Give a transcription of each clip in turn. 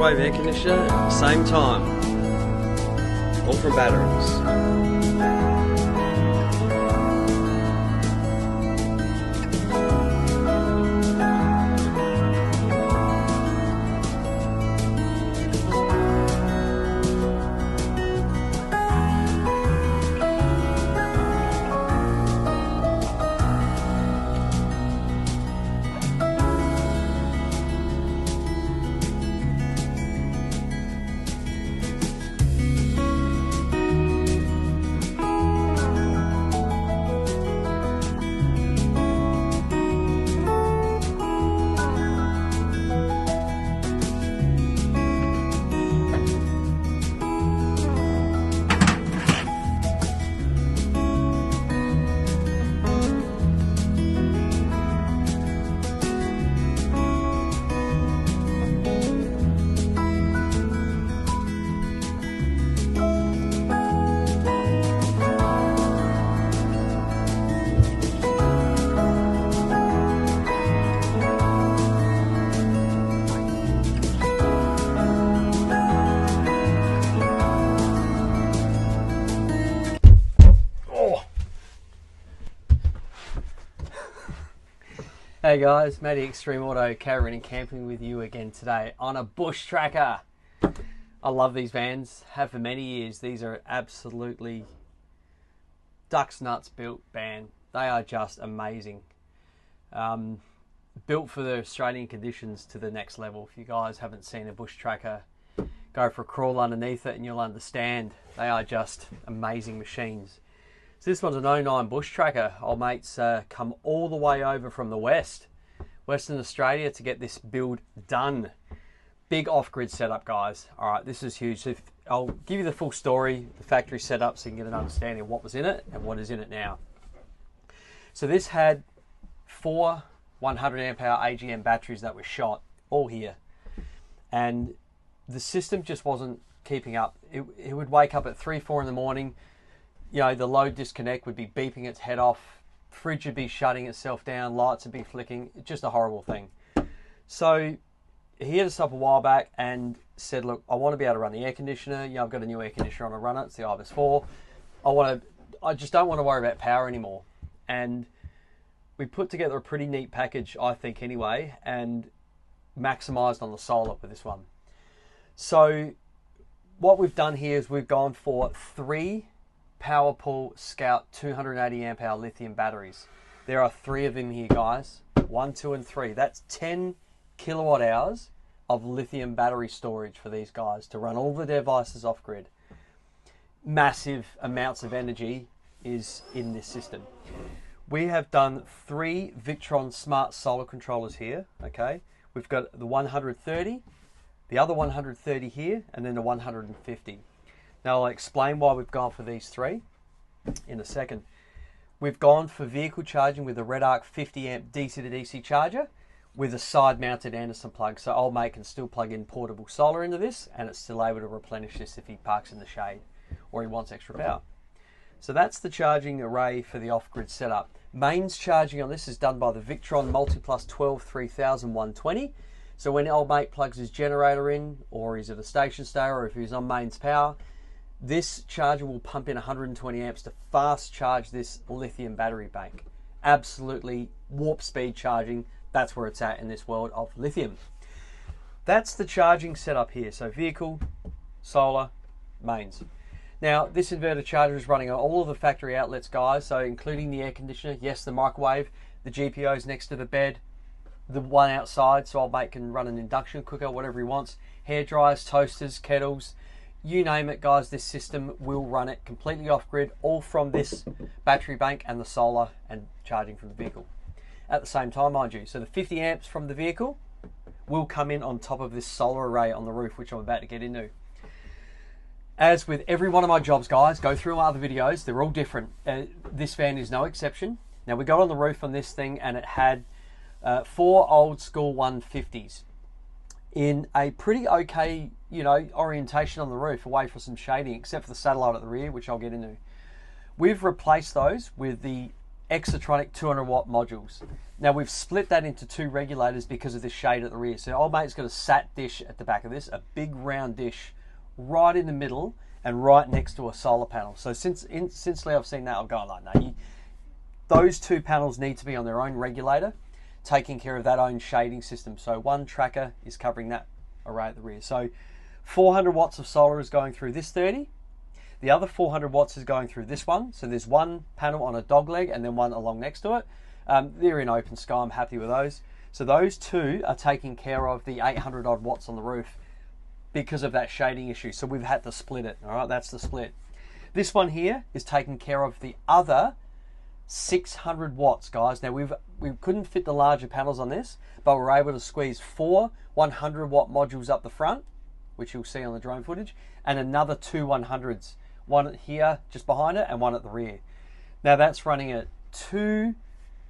microwave air conditioner at the same time. All from batteries. Hey guys, Matty Extreme Auto Caravan and camping with you again today on a Bushtracker. I love these vans, have for many years. These are absolutely ducks nuts built van. They are just amazing. Built for the Australian conditions to the next level. If you guys haven't seen a Bushtracker, go for a crawl underneath it and you'll understand. They are just amazing machines. So this one's an 09 Bushtracker. Old mates come all the way over from the Western Australia to get this build done. Big off-grid setup, guys. All right, this is huge. So I'll give you the full story, the factory setup, so you can get an understanding of what was in it and what is in it now. So this had 4 100 amp hour AGM batteries that were shot, all here. And the system just wasn't keeping up. It would wake up at 3, 4 in the morning. You know, the load disconnect would be beeping its head off, fridge would be shutting itself down, lights would be flicking, just a horrible thing. So he hit us up a while back and said, look, I want to be able to run the air conditioner. You know, I've got a new air conditioner on to run it, it's the IBIS 4. I just don't want to worry about power anymore. And we put together a pretty neat package, I think anyway, and maximized on the solar with this one. So what we've done here is we've gone for 3 PowerPool Scout 280 amp hour lithium batteries. There are 3 of them here, guys. 1, 2, and 3. That's 10 kilowatt hours of lithium battery storage for these guys to run all the devices off grid. Massive amounts of energy is in this system. We have done 3 Victron smart solar controllers here. Okay, we've got the 130, the other 130 here, and then the 150. Now I'll explain why we've gone for these 3 in a second. We've gone for vehicle charging with a Redarc 50 amp DC to DC charger with a side mounted Anderson plug. So old mate can still plug in portable solar into this and it's still able to replenish this if he parks in the shade or he wants extra power. So that's the charging array for the off-grid setup. Mains charging on this is done by the Victron Multiplus 12 3120. So when old mate plugs his generator in, or he's at a station stay, or if he's on mains power, this charger will pump in 120 amps to fast charge this lithium battery bank. Absolutely warp speed charging. That's where it's at in this world of lithium. That's the charging setup here. So vehicle, solar, mains. Now this inverter charger is running on all of the factory outlets, guys. So including the air conditioner, yes, the microwave, the GPOs next to the bed, the one outside, so old mate can run an induction cooker, whatever he wants, hair dryers, toasters, kettles, you name it, guys. This system will run it completely off grid, all from this battery bank and the solar and charging from the vehicle at the same time, mind you. So the 50 amps from the vehicle will come in on top of this solar array on the roof, which I'm about to get into. As with every one of my jobs, guys, go through my other videos, they're all different. This van is no exception. Now we got on the roof on this thing and it had 4 old school 150s in a pretty okay, you know, orientation on the roof, away from some shading, except for the satellite at the rear, which I'll get into. We've replaced those with the Exatronic 200 watt modules. Now we've split that into two regulators because of this shade at the rear. So old mate's got a sat dish at the back of this, a big round dish right in the middle and right next to a solar panel. So since I've seen that, I've gone like, no, those two panels need to be on their own regulator, taking care of that own shading system. So one tracker is covering that array at the rear. So 400 watts of solar is going through this 30. The other 400 watts is going through this one. So there's one panel on a dog leg and then one along next to it. They're in open sky. I'm happy with those. So those two are taking care of the 800 odd watts on the roof because of that shading issue. So we've had to split it. All right, that's the split. This one here is taking care of the other 600 watts, guys. Now we couldn't fit the larger panels on this, but we're able to squeeze 4 100 watt modules up the front, which you'll see on the drone footage, and another 2 100s, one here just behind it and one at the rear. Now that's running at two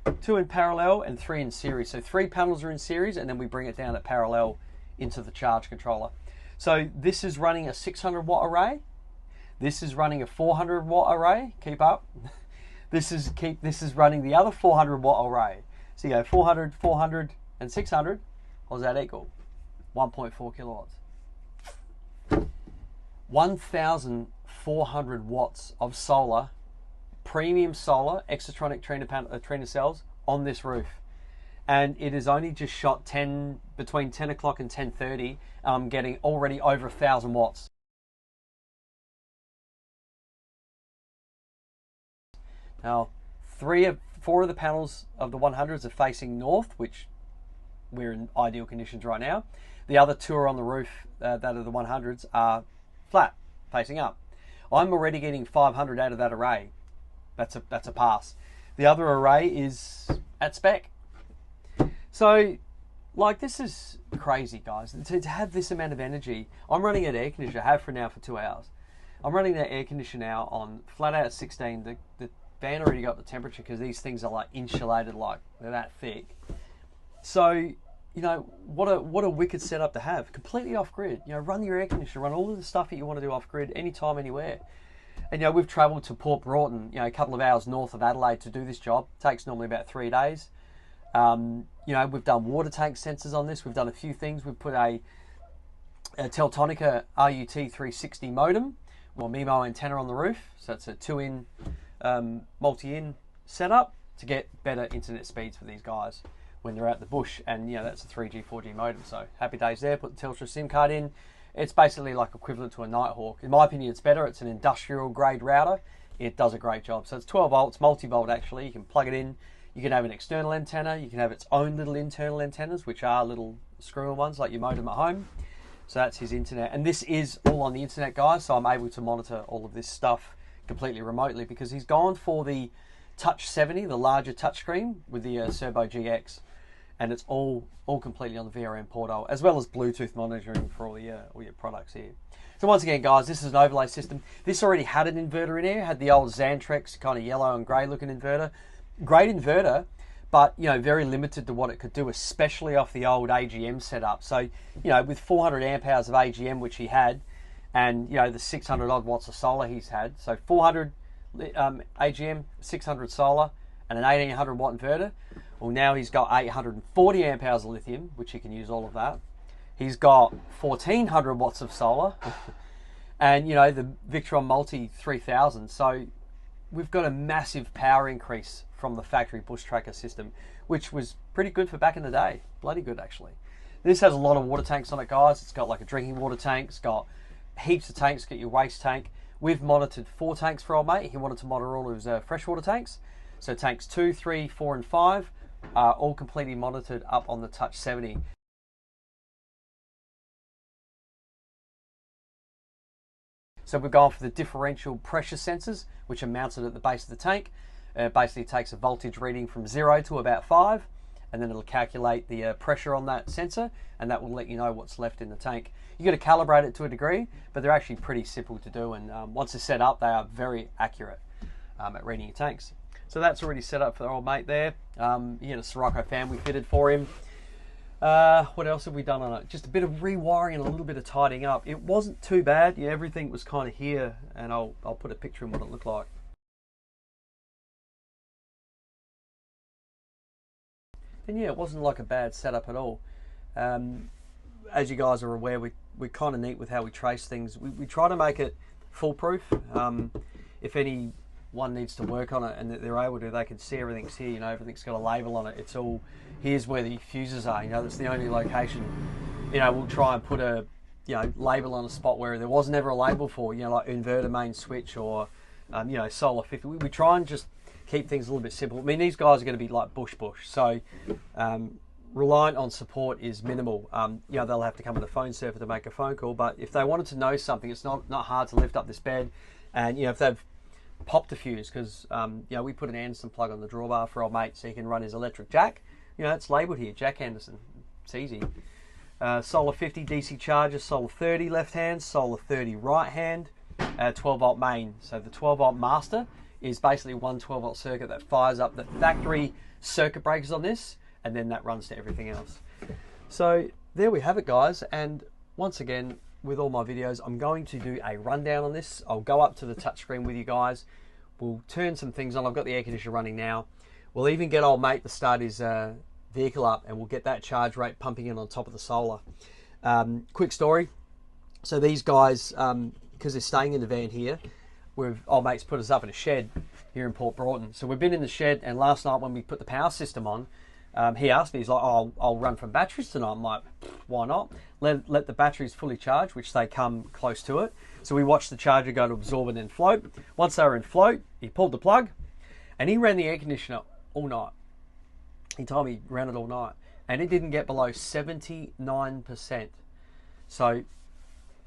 in parallel and 3 in series. So 3 panels are in series, and then we bring it down at parallel into the charge controller. So this is running a 600 watt array. This is running a 400 watt array. Keep up. This is running the other 400 watt array. So you go 400, 400, and 600. What does that equal? 1.4 kilowatts. 1,400 watts of solar, premium solar, Exatronic trainer cells on this roof. And it is only just shot between 10 o'clock and 10:30. I'm getting already over 1,000 watts. Now, 4 of the panels of the 100s are facing north, which we're in ideal conditions right now. The other 2 are on the roof, that are the 100s, are flat, facing up. I'm already getting 500 out of that array. That's a pass. The other array is at spec. So, like, this is crazy, guys. To have this amount of energy, I'm running an air conditioner, I have for now for 2 hours. I'm running that air conditioner now on flat out 16. The fan already got the temperature because these things are like insulated, like they're that thick. So, you know, what a wicked setup to have. Completely off grid. You know, run your air conditioner, run all of the stuff that you want to do off grid, anytime, anywhere. And you know, we've travelled to Port Broughton, you know, a couple of hours north of Adelaide to do this job. It takes normally about 3 days. You know, we've done water tank sensors on this. We've done a few things. We've put a Teltonika RUT 360 modem or Mimo antenna on the roof. So it's a 2-in multi-in setup to get better internet speeds for these guys when they're out the bush. And you know, that's a 3G, 4G modem. So happy days there. Put the Telstra SIM card in. It's basically like equivalent to a Nighthawk. In my opinion, it's better. It's an industrial grade router. It does a great job. So it's 12 volts, multi-volt actually. You can plug it in. You can have an external antenna. You can have its own little internal antennas, which are little screw-in ones like your modem at home. So that's his internet. And this is all on the internet, guys. So I'm able to monitor all of this stuff completely remotely because he's gone for the Touch 70, the larger touchscreen with the CerboGX. And it's all completely on the VRM portal, as well as Bluetooth monitoring for all your products here. So once again, guys, this is an overlay system. This already had an inverter in here, had the old Xantrex kind of yellow and grey looking inverter. Great inverter, but you know, very limited to what it could do, especially off the old AGM setup. So, you know, with 400 amp hours of AGM, which he had, and you know, the 600 odd watts of solar he's had, so 400 AGM, 600 solar, and an 1800 watt inverter. Well, now he's got 840 amp hours of lithium, which he can use all of that. He's got 1400 watts of solar, and you know, the Victron Multi 3000. So we've got a massive power increase from the factory Bushtracker system, which was pretty good for back in the day. Bloody good, actually. This has a lot of water tanks on it, guys. It's got like a drinking water tank. It's got heaps of tanks. It's got your waste tank. We've monitored 4 tanks for old mate. He wanted to monitor all of his freshwater tanks. So tanks 2, 3, 4, and 5 are all completely monitored up on the Touch 70. So we've gone for the differential pressure sensors, which are mounted at the base of the tank. Basically takes a voltage reading from 0 to about 5, and then it'll calculate the pressure on that sensor, and that will let you know what's left in the tank. You've got to calibrate it to a degree, but they're actually pretty simple to do, and once they're set up, they are very accurate at reading your tanks. So that's already set up for the old mate there. He had a Sirocco fan we fitted for him. What else have we done on it? Just a bit of rewiring and a little bit of tidying up. It wasn't too bad. Yeah, everything was kind of here, and I'll put a picture in what it looked like. then yeah, it wasn't like a bad setup at all. As you guys are aware, we're kind of neat with how we trace things. We try to make it foolproof. If anyone needs to work on it and that they're able to, they can see everything's here. You know, everything's got a label on it. It's all, here's where the fuses are. You know, that's the only location. You know, we'll try and put a, you know, label on a spot where there was never a label for. You know, like inverter main switch or, you know, solar 50. We try and just keep things a little bit simple. I mean, these guys are going to be like bush, so reliant on support is minimal. You know, they'll have to come with a phone server to make a phone call, but if they wanted to know something, it's not hard to lift up this bed, and you know, if they've popped a fuse, because you know, we put an Anderson plug on the drawbar for old mate so he can run his electric jack. You know, it's labelled here, Jack Anderson. It's easy. Solar 50 DC charger, solar 30 left hand, solar 30 right hand, 12 volt main. So the 12 volt master is basically one 12 volt circuit that fires up the factory circuit breakers on this, and then that runs to everything else. So there we have it, guys. And once again, with all my videos, I'm going to do a rundown on this. I'll go up to the touchscreen with you guys. We'll turn some things on. I've got the air conditioner running now. We'll even get old mate to start his vehicle up, and we'll get that charge rate pumping in on top of the solar. Quick story. So these guys, because they're staying in the van here, old mate's put us up in a shed here in Port Broughton. So we've been in the shed, and last night when we put the power system on, he asked me, he's like, oh, I'll run from batteries tonight. I'm like, why not? Let the batteries fully charge, which they come close to it. So we watched the charger go to absorb and then float. Once they were in float, he pulled the plug, and he ran the air conditioner all night. He told me he ran it all night, and it didn't get below 79%. So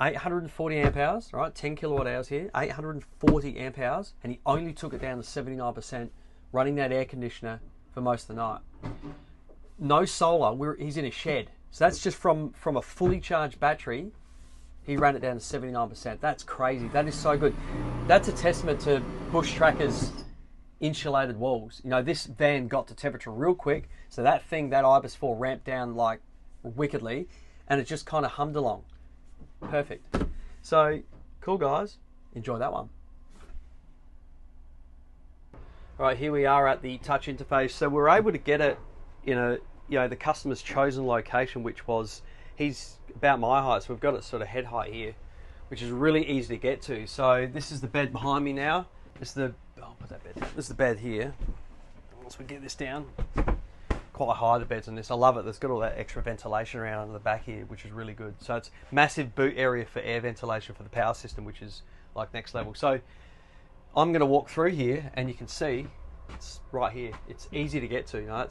840 amp hours, right? 10 kilowatt hours here, 840 amp hours, and he only took it down to 79% running that air conditioner for most of the night. No solar, he's in a shed. So that's just from a fully charged battery, he ran it down to 79%. That's crazy. That is so good. That's a testament to Bushtracker's insulated walls. You know, this van got to temperature real quick, so that IBIS 4 ramped down like wickedly, and it just kind of hummed along. Perfect. So cool, guys. Enjoy that one. All right, here we are at the touch interface. So we're able to get it in the customer's chosen location, which was, he's about my height, so we've got it sort of head height here, which is really easy to get to. So this is the bed behind me now. This is the, I'll put that bed down. This is the bed here. Once we get this down, quite high the beds on this. I love it. There's got all that extra ventilation around under the back here, which is really good. So it's massive boot area for air ventilation for the power system, which is like next level. So I'm going to walk through here, and you can see it's right here. It's easy to get to. You know,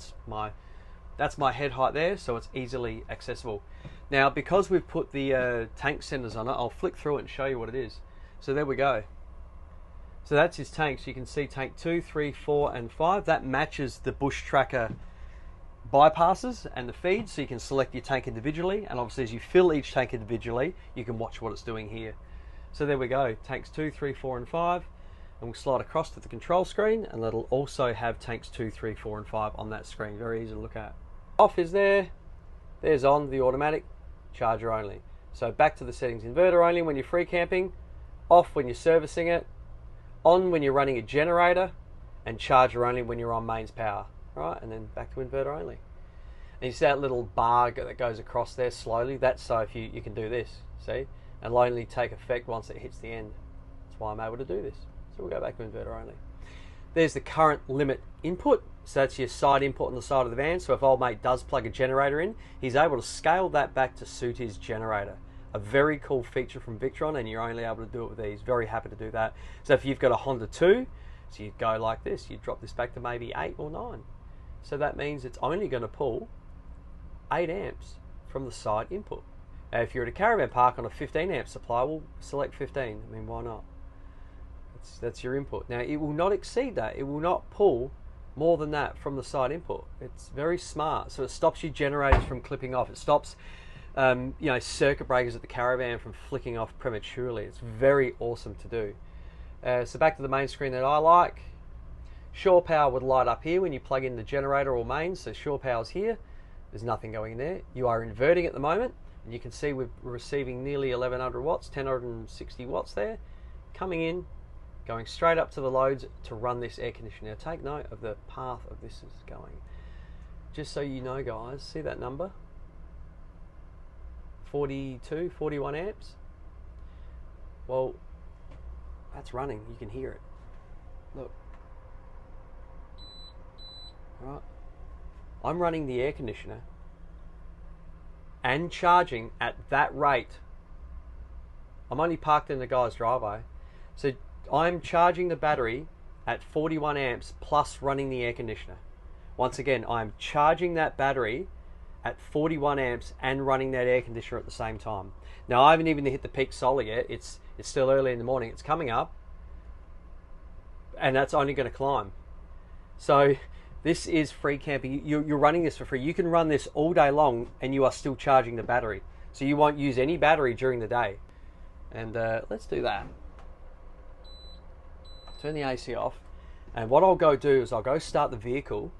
that's my head height there, so it's easily accessible. Now, because we've put the tank centers on it, I'll flick through it and show you what it is. So there we go. So that's his tank. So you can see tank 2, 3, 4, and 5. That matches the Bushtracker bypasses and the feeds, so you can select your tank individually, and obviously as you fill each tank individually, you can watch what it's doing here. So there we go, tanks 2, 3, 4, and 5, and we'll slide across to the control screen, and that'll also have tanks 2, 3, 4, and 5 on that screen. Very easy to look at. Off is there, there's on, the automatic, charger only. So back to the settings, inverter only when you're free camping, off when you're servicing it, on when you're running a generator, and charger only when you're on mains power. Right, and then back to inverter only. And you see that little bar that goes across there slowly? That's so if you can do this, see? And it'll only take effect once it hits the end. That's why I'm able to do this. So we'll go back to inverter only. There's the current limit input. So that's your side input on the side of the van. So if old mate does plug a generator in, he's able to scale that back to suit his generator. A very cool feature from Victron, and you're only able to do it with these. Very happy to do that. So if you've got a Honda 2, so you go like this, you drop this back to maybe 8 or 9. So that means it's only going to pull 8 amps from the side input. Now, if you're at a caravan park on a 15 amp supply, we'll select 15. I mean, why not? That's your input. Now, it will not exceed that. It will not pull more than that from the side input. It's very smart. So it stops your generators from clipping off. It stops circuit breakers at the caravan from flicking off prematurely. It's very awesome to do. So back to the main screen that I like. Shore power would light up here when you plug in the generator or mains, so shore power's here. There's nothing going in there. You are inverting at the moment, and you can see we're receiving nearly 1100 watts, 1060 watts there, coming in, going straight up to the loads to run this air conditioner. Now take note of the path of this is going. just so you know, guys, see that number? 42, 41 amps. Well, that's running. You can hear it. Look. Right. I'm running the air conditioner and charging at that rate. I'm only parked in the guy's driveway. So I'm charging the battery at 41 amps plus running the air conditioner. Once again, I'm charging that battery at 41 amps and running that air conditioner at the same time. Now, I haven't even hit the peak solar yet. It's still early in the morning. It's coming up, and that's only going to climb. So this is free camping. You're running this for free. You can run this all day long, and you are still charging the battery. So you won't use any battery during the day. And let's do that. Turn the AC off. And what I'll go do is I'll go start the vehicle,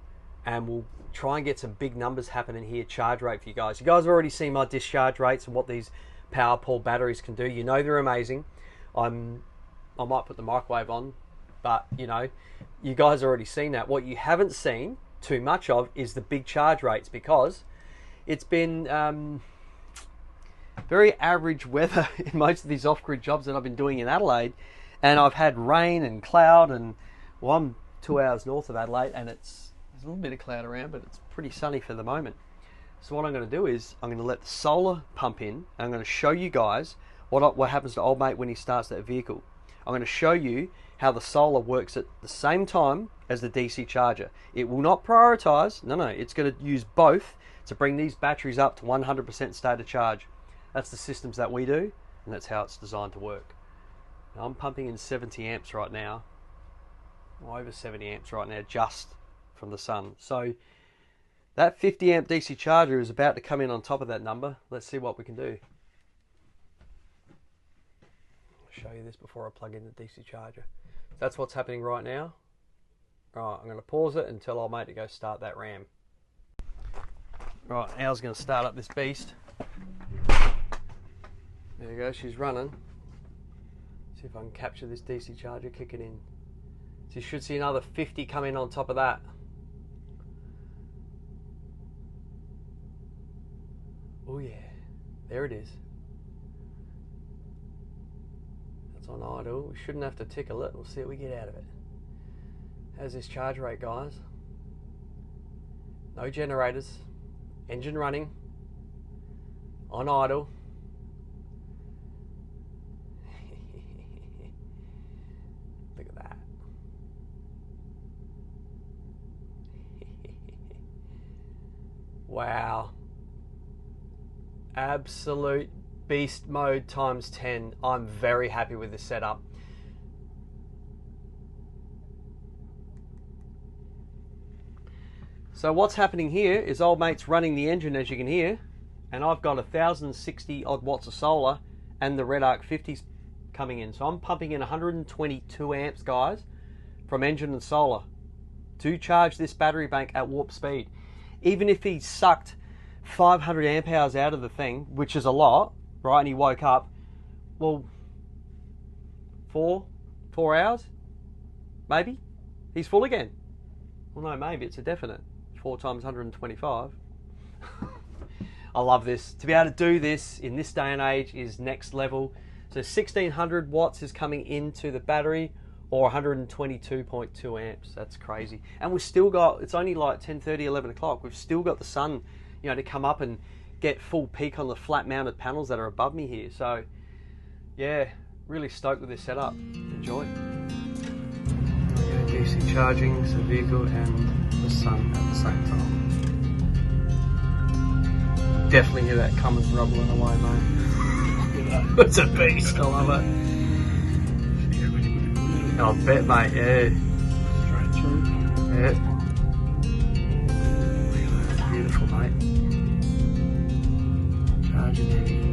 and we'll try and get some big numbers happening here, charge rate for you guys. You guys have already seen my discharge rates and what these PowerPole batteries can do. You know they're amazing. I might put the microwave on, but you know, you guys have already seen that. What you haven't seen too much of is the big charge rates, because it's been very average weather in most of these off-grid jobs that I've been doing in Adelaide, and I've had rain and cloud, and well, I'm 2 hours north of Adelaide, and there's a little bit of cloud around, but it's pretty sunny for the moment. So what I'm going to do is I'm going to let the solar pump in, and I'm going to show you guys what happens to old mate when he starts that vehicle. I'm going to show you how the solar works at the same time as the DC charger. It will not prioritize. No, it's going to use both to bring these batteries up to 100% state of charge. That's the systems that we do, and that's how it's designed to work. Now, I'm pumping in 70 amps right now, over 70 amps right now, just from the sun. So that 50 amp DC charger is about to come in on top of that number. Let's see what we can do. I'll show you this before I plug in the DC charger. That's what's happening right now. Right, I'm going to pause it and tell old mate to go start that RAM. Right, Al's going to start up this beast. There you go, she's running. See if I can capture this DC charger kicking in. So you should see another 50 come in on top of that. Oh yeah, there it is. That's on idle. We shouldn't have to tickle it. We'll see what we get out of it. How's this charge rate, guys? No generators. Engine running. On idle. Look at that. Wow. Absolute beast mode times 10. I'm very happy with this setup. So what's happening here is old mate's running the engine, as you can hear, and I've got 1060 odd watts of solar and the Redarc 50s coming in. So I'm pumping in 122 amps, guys, from engine and solar to charge this battery bank at warp speed. Even if he sucked 500 amp hours out of the thing, which is a lot, right, and he woke up, well, 4 hours, maybe, he's full again. Well, no, maybe, it's a definite. 4 times 125. I love this. To be able to do this in this day and age is next level. So 1600 watts is coming into the battery, or 122.2 amps. That's crazy. And we've still got, it's only like 10:30, 11 o'clock. We've still got the sun, you know, to come up and get full peak on the flat mounted panels that are above me here. So yeah, really stoked with this setup. Enjoy. DC charging the vehicle and the sun at the same time. Definitely hear that Cummins rumbling away, mate. It's a beast, I love it. I'll bet, mate, yeah. Straight through. Yeah. Look at that, beautiful, mate. Charging heavy.